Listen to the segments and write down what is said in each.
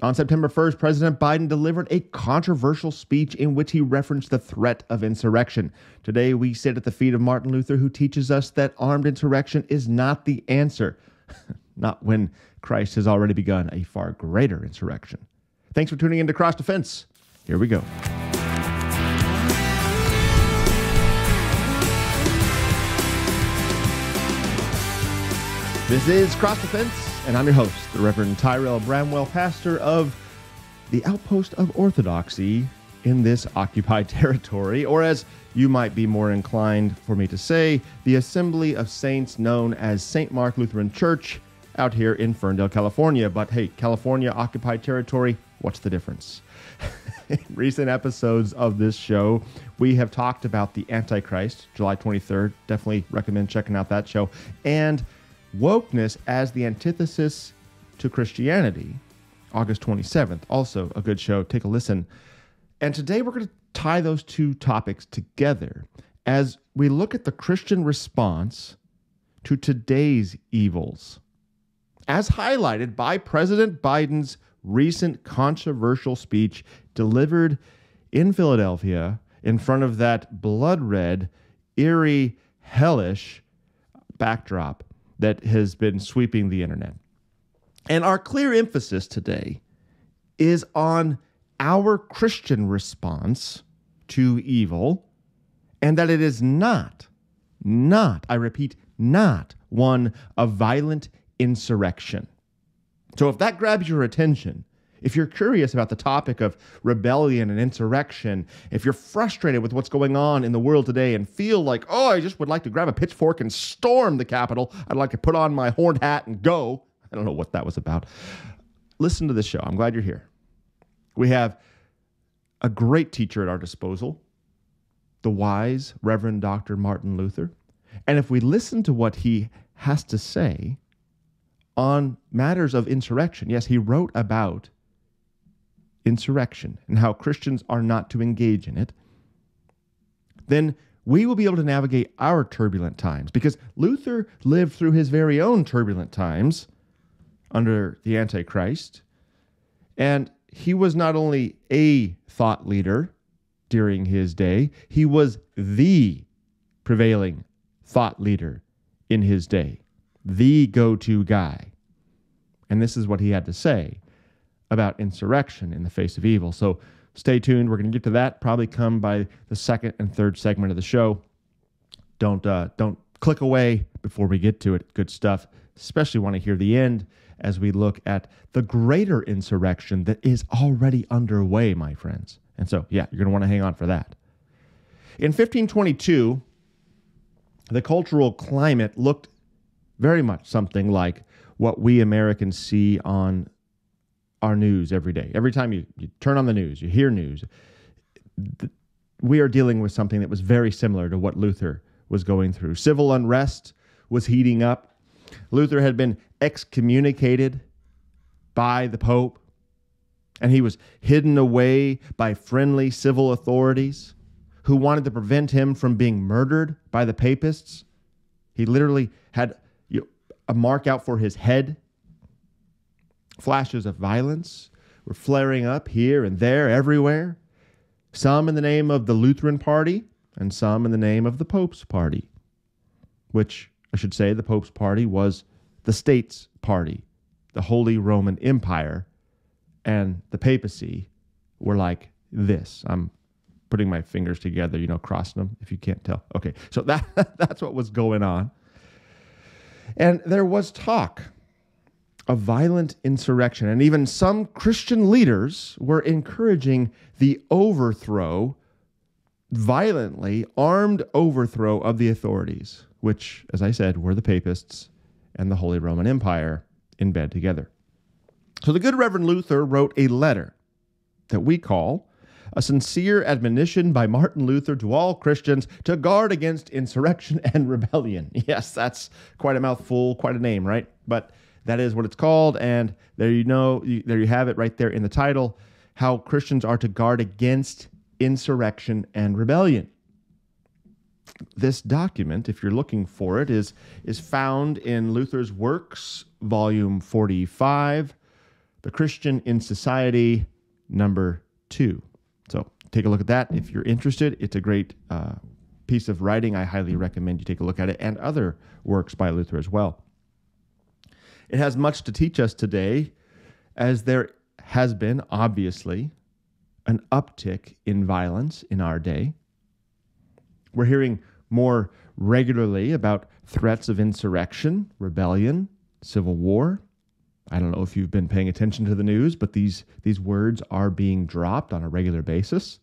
On September 1st, President Biden delivered a controversial speech in which he referenced the threat of insurrection. Today, we sit at the feet of Martin Luther, who teaches us that armed insurrection is not the answer, not when Christ has already begun a far greater insurrection. Thanks for tuning into Cross Defense. Here we go. This is Cross Defense, and I'm your host, the Reverend Tyrell Bramwell, pastor of the Outpost of Orthodoxy in this occupied territory, or as you might be more inclined for me to say, the Assembly of Saints known as St. Mark Lutheran Church out here in Ferndale, California. But hey, California, occupied territory, what's the difference? In recent episodes of this show, we have talked about the Antichrist, July 23rd. Definitely recommend checking out that show. And wokeness as the antithesis to Christianity, August 27th. Also a good show. Take a listen. And today we're going to tie those two topics together as we look at the Christian response to today's evils, as highlighted by President Biden's recent controversial speech delivered in Philadelphia in front of that blood-red, eerie, hellish backdrop that has been sweeping the internet. And our clear emphasis today is on our Christian response to evil, and that it is not, I repeat, not one of violent insurrection. So if that grabs your attention, if you're curious about the topic of rebellion and insurrection, if you're frustrated with what's going on in the world today and feel like, oh, I just would like to grab a pitchfork and storm the Capitol, I'd like to put on my horned hat and go. I don't know what that was about. Listen to this show. I'm glad you're here. We have a great teacher at our disposal, the wise Reverend Dr. Martin Luther. And if we listen to what he has to say on matters of insurrection, yes, he wrote about insurrection and how Christians are not to engage in it, then we will be able to navigate our turbulent times, because Luther lived through his very own turbulent times under the Antichrist, and he was not only a thought leader during his day, he was the prevailing thought leader in his day, the go-to guy. And this is what he had to say about insurrection in the face of evil. So stay tuned. We're going to get to that, probably come by the second and third segment of the show. Don't click away before we get to it. Good stuff. Especially want to hear the end as we look at the greater insurrection that is already underway, my friends. And so, yeah, you're going to want to hang on for that. In 1522, the cultural climate looked very much something like what we Americans see on our news every day. Every time you turn on the news, you hear news, we are dealing with something that was very similar to what Luther was going through. Civil unrest was heating up. Luther had been excommunicated by the Pope, and he was hidden away by friendly civil authorities who wanted to prevent him from being murdered by the papists. He literally had a mark out for his head. Flashes of violence were flaring up here and there, everywhere. Some in the name of the Lutheran party and some in the name of the Pope's party, which I should say the Pope's party was the state's party. The Holy Roman Empire and the papacy were like this. I'm putting my fingers together, crossing them, if you can't tell. Okay, so that's what was going on. And there was talk of violent insurrection, and even some Christian leaders were encouraging the violently armed overthrow of the authorities, which, as I said, were the papists and the Holy Roman Empire in bed together. So the good Reverend Luther wrote a letter that we call a sincere admonition by Martin Luther to all Christians to guard against insurrection and rebellion. Yes, that's quite a mouthful, quite a name, right? But that is what it's called, and there you have it right there in the title, how Christians are to guard against insurrection and rebellion. This document, if you're looking for it, is found in Luther's Works, volume 45, The Christian in Society, number 2. So take a look at that if you're interested. It's a great piece of writing. I highly recommend you take a look at it, and other works by Luther as well. It has much to teach us today, as there has been, obviously, an uptick in violence in our day. We're hearing more regularly about threats of insurrection, rebellion, civil war. I don't know if you've been paying attention to the news, but these words are being dropped on a regular basis.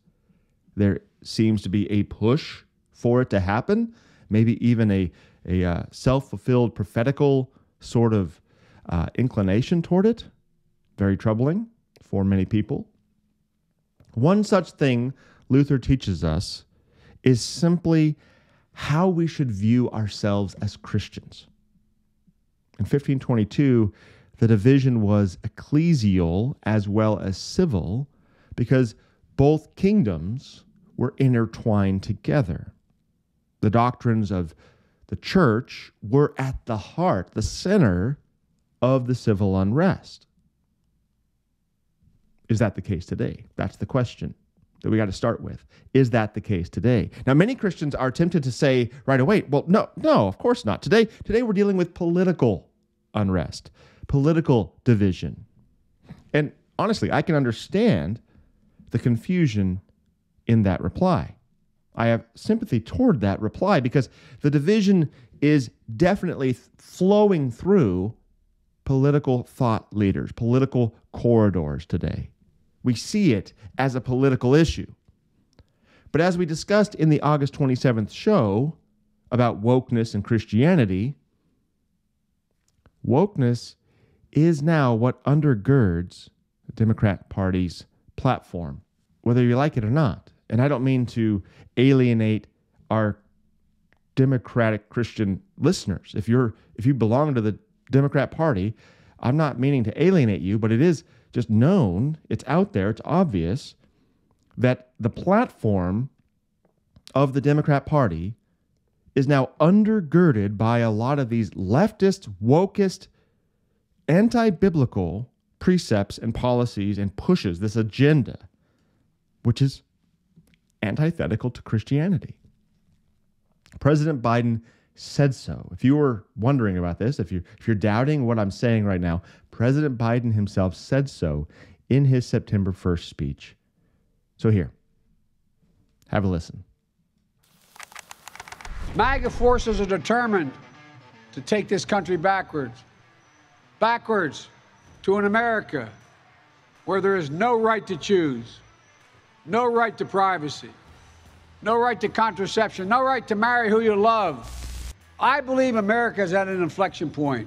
There seems to be a push for it to happen, maybe even a self-fulfilled prophetical sort of inclination toward it. Very troubling for many people. One such thing Luther teaches us is simply how we should view ourselves as Christians. In 1522, the division was ecclesial as well as civil, because both kingdoms were intertwined together. The doctrines of the church were at the heart, the center of the civil unrest. Is that the case today? That's the question that we got to start with. Is that the case today? Now, many Christians are tempted to say right away, well, no, of course not. Today we're dealing with political unrest, political division. And honestly, I can understand the confusion in that reply. I have sympathy toward that reply, because the division is definitely flowing through political thought leaders, political corridors today. We see it as a political issue. But as we discussed in the August 27th show about wokeness and Christianity, wokeness is now what undergirds the Democrat Party's platform, whether you like it or not. And I don't mean to alienate our Democratic Christian listeners. If you belong to the Democrat Party, I'm not meaning to alienate you, but it is just known, it's out there, it's obvious that the platform of the Democrat Party is now undergirded by a lot of these leftist, wokist, anti-biblical precepts and policies and pushes, this agenda, which is antithetical to Christianity. President Biden said so. If you were wondering about this, if you're doubting what I'm saying right now, President Biden himself said so in his September 1st speech. So here, have a listen. MAGA forces are determined to take this country backwards to an America where there is no right to choose, no right to privacy, no right to contraception, no right to marry who you love. I believe America is at an inflection point,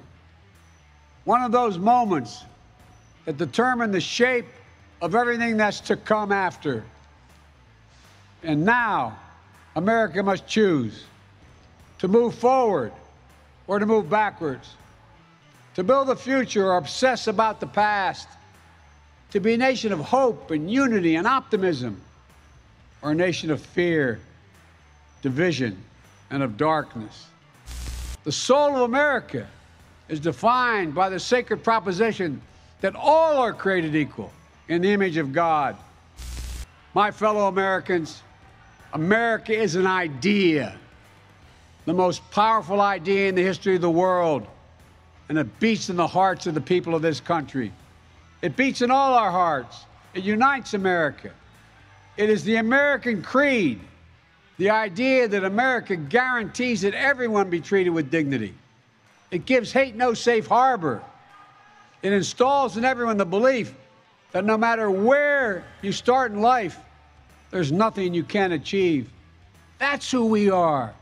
one of those moments that determine the shape of everything that's to come after. And now, America must choose to move forward or to move backwards, to build a future or obsess about the past, to be a nation of hope and unity and optimism, or a nation of fear, division, and of darkness. The soul of America is defined by the sacred proposition that all are created equal in the image of God. My fellow Americans, America is an idea, the most powerful idea in the history of the world, and it beats in the hearts of the people of this country. It beats in all our hearts. It unites America. It is the American creed, the idea that America guarantees that everyone be treated with dignity. It gives hate no safe harbor. It installs in everyone the belief that no matter where you start in life, there's nothing you can't achieve. That's who we are.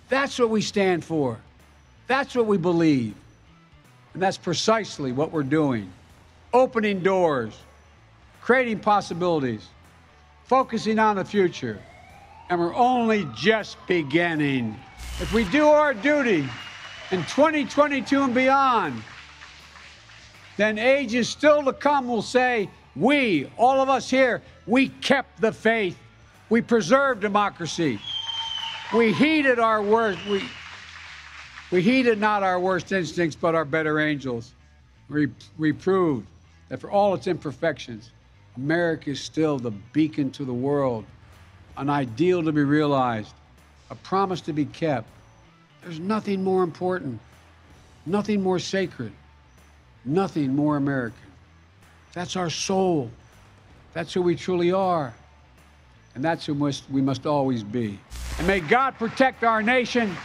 That's what we stand for. That's what we believe. And that's precisely what we're doing. Opening doors, creating possibilities, focusing on the future. And we're only just beginning. If we do our duty in 2022 and beyond, then ages still to come will say, we, all of us here, we kept the faith. We preserved democracy. We heeded our worst. We heeded not our worst instincts, but our better angels. We proved that for all its imperfections, America is still the beacon to the world, an ideal to be realized, a promise to be kept. There's nothing more important, nothing more sacred, nothing more American. That's our soul. That's who we truly are. And that's who we must always be. And may God protect our nation,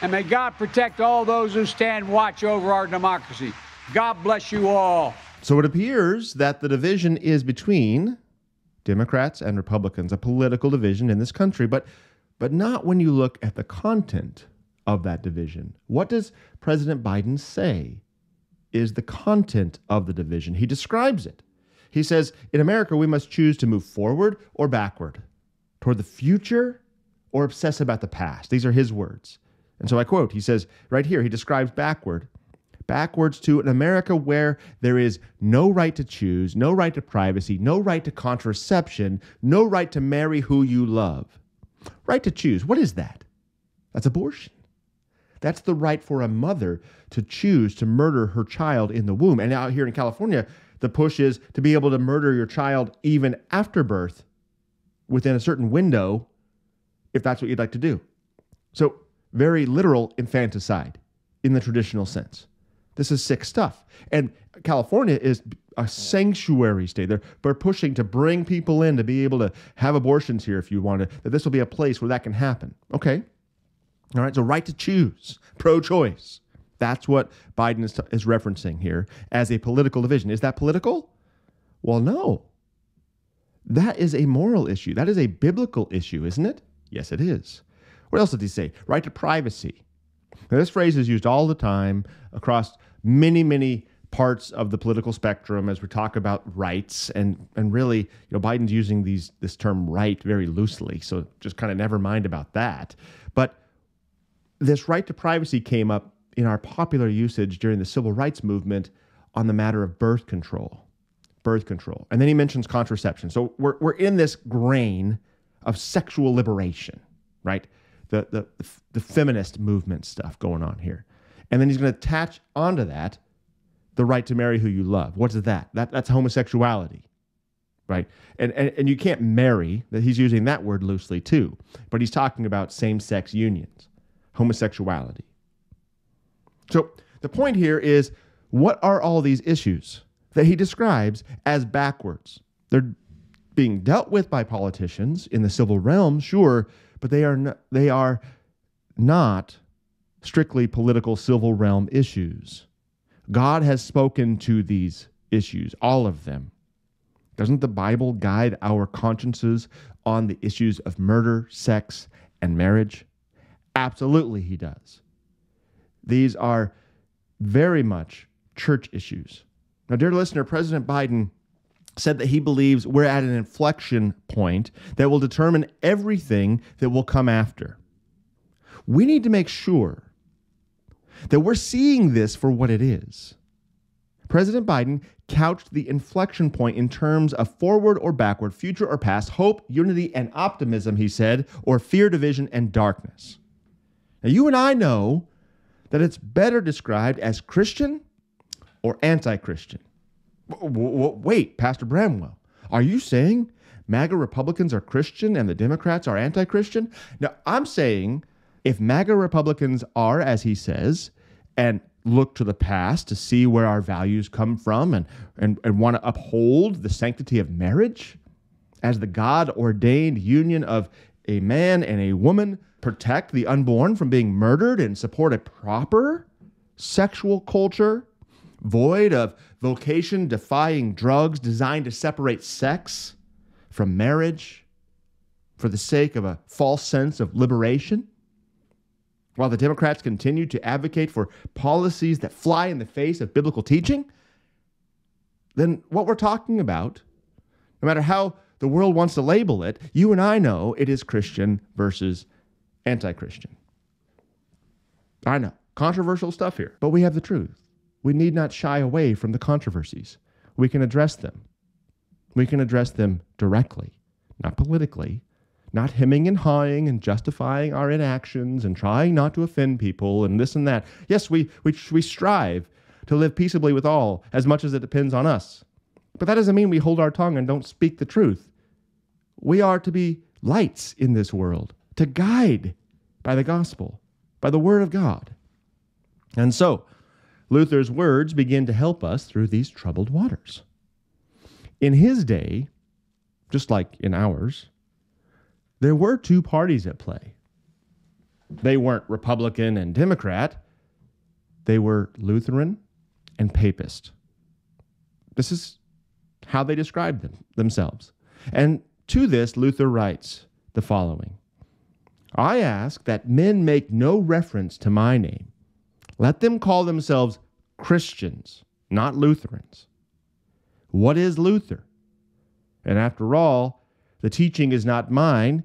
and may God protect all those who stand watch over our democracy. God bless you all. So it appears that the division is between Democrats and Republicans, a political division in this country, but not when you look at the content of that division. What does President Biden say is the content of the division? He describes it. He says, in America, we must choose to move forward or backward, toward the future or obsess about the past. These are his words. And so I quote, he says right here, he describes backwards to an America where there is no right to choose, no right to privacy, no right to contraception, no right to marry who you love. Right to choose, what is that? That's abortion. That's the right for a mother to choose to murder her child in the womb. And out here in California, the push is to be able to murder your child even after birth within a certain window, if that's what you'd like to do. So very literal infanticide in the traditional sense. This is sick stuff. And California is a sanctuary state. They're pushing to bring people in to be able to have abortions here if you want to, that this will be a place where that can happen. Okay. All right. So right to choose, pro-choice. That's what Biden is referencing here as a political division. Is that political? Well, no. That is a moral issue. That is a biblical issue, isn't it? Yes, it is. What else did he say? Right to privacy. Now, this phrase is used all the time across many parts of the political spectrum as we talk about rights. And really, Biden's using this term right very loosely. So just kind of never mind about that. But this right to privacy came up in our popular usage during the civil rights movement on the matter of birth control. And then he mentions contraception. So we're in this grain of sexual liberation, right? The feminist movement stuff going on here. And then he's going to attach onto that the right to marry who you love. What's that? That's homosexuality, right? And you can't marry, that he's using that word loosely too, but he's talking about same-sex unions, homosexuality. So the point here is, what are all these issues that he describes as backwards? They're being dealt with by politicians in the civil realm, sure, but they are not strictly political civil realm issues. God has spoken to these issues, all of them. Doesn't the Bible guide our consciences on the issues of murder, sex, and marriage? Absolutely, he does. These are very much church issues. Now, dear listener, President Biden said that he believes we're at an inflection point that will determine everything that will come after. We need to make sure that we're seeing this for what it is. President Biden couched the inflection point in terms of forward or backward, future or past, hope, unity, and optimism, he said, or fear, division, and darkness. Now, you and I know that it's better described as Christian or anti-Christian. Wait, Pastor Bramwell, are you saying MAGA Republicans are Christian and the Democrats are anti-Christian? Now, I'm saying if MAGA Republicans are, as he says, and look to the past to see where our values come from and want to uphold the sanctity of marriage as the God-ordained union of a man and a woman, protect the unborn from being murdered and support a proper sexual culture void of vocation-defying drugs designed to separate sex from marriage for the sake of a false sense of liberation, while the Democrats continue to advocate for policies that fly in the face of biblical teaching, then what we're talking about, no matter how the world wants to label it, you and I know it is Christian versus anti-Christian. I know, controversial stuff here, but we have the truth. We need not shy away from the controversies. We can address them. We can address them directly, not politically, not hemming and hawing and justifying our inactions and trying not to offend people and this and that. Yes, we strive to live peaceably with all as much as it depends on us. But that doesn't mean we hold our tongue and don't speak the truth. We are to be lights in this world, to guide by the gospel, by the word of God. And so, Luther's words begin to help us through these troubled waters. In his day, just like in ours, there were two parties at play. They weren't Republican and Democrat. They were Lutheran and Papist. This is how they described themselves. And to this, Luther writes the following: I ask that men make no reference to my name. Let them call themselves Christians, not Lutherans. What is Luther? And after all, the teaching is not mine,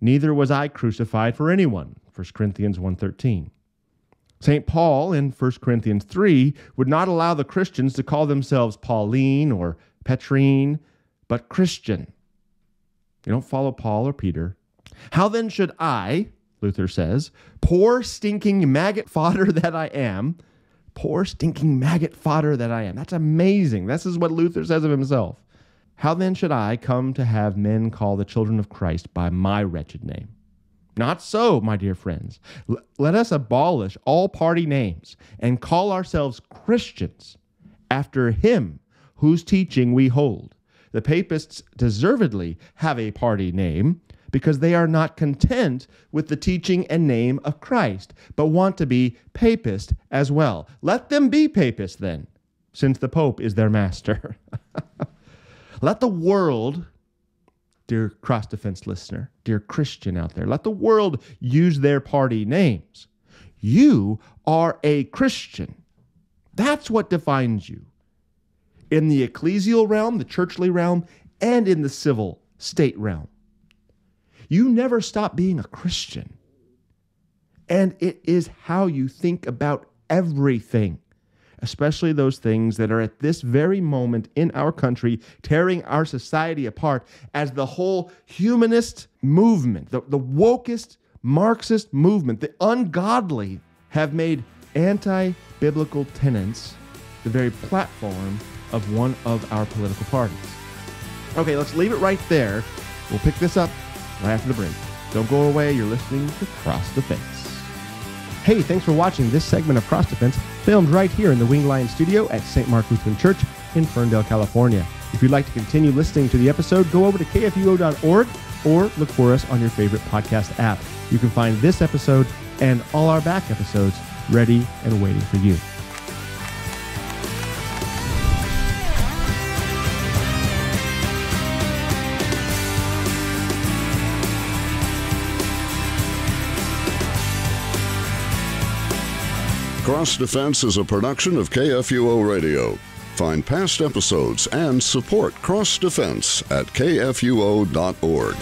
neither was I crucified for anyone. 1 Corinthians 1:13. St. Paul in 1 Corinthians 3 would not allow the Christians to call themselves Pauline or Petrine, but Christian. You don't follow Paul or Peter. How then should I, Luther says, poor stinking maggot fodder that I am, poor stinking maggot fodder that I am. That's amazing. This is what Luther says of himself. How then should I come to have men call the children of Christ by my wretched name? Not so, my dear friends. Let us abolish all party names and call ourselves Christians after him whose teaching we hold. The papists deservedly have a party name because they are not content with the teaching and name of Christ, but want to be papist as well. Let them be papist then, since the Pope is their master. Let the world, dear Cross Defense listener, dear Christian out there, let the world use their party names. You are a Christian. That's what defines you. In the ecclesial realm, the churchly realm, and in the civil state realm. You never stop being a Christian. And it is how you think about everything, especially those things that are at this very moment in our country tearing our society apart, as the whole humanist movement, the wokest Marxist movement, the ungodly, have made anti-biblical tenets the very platform of one of our political parties. Okay, let's leave it right there. We'll pick this up right after the break. Don't go away. You're listening to Cross Defense. Hey, thanks for watching this segment of Cross Defense, filmed right here in the Winged Lion Studio at St. Mark Lutheran Church in Ferndale, California. If you'd like to continue listening to the episode, go over to kfuo.org or look for us on your favorite podcast app. You can find this episode and all our back episodes ready and waiting for you. Cross Defense is a production of KFUO Radio. Find past episodes and support Cross Defense at kfuo.org.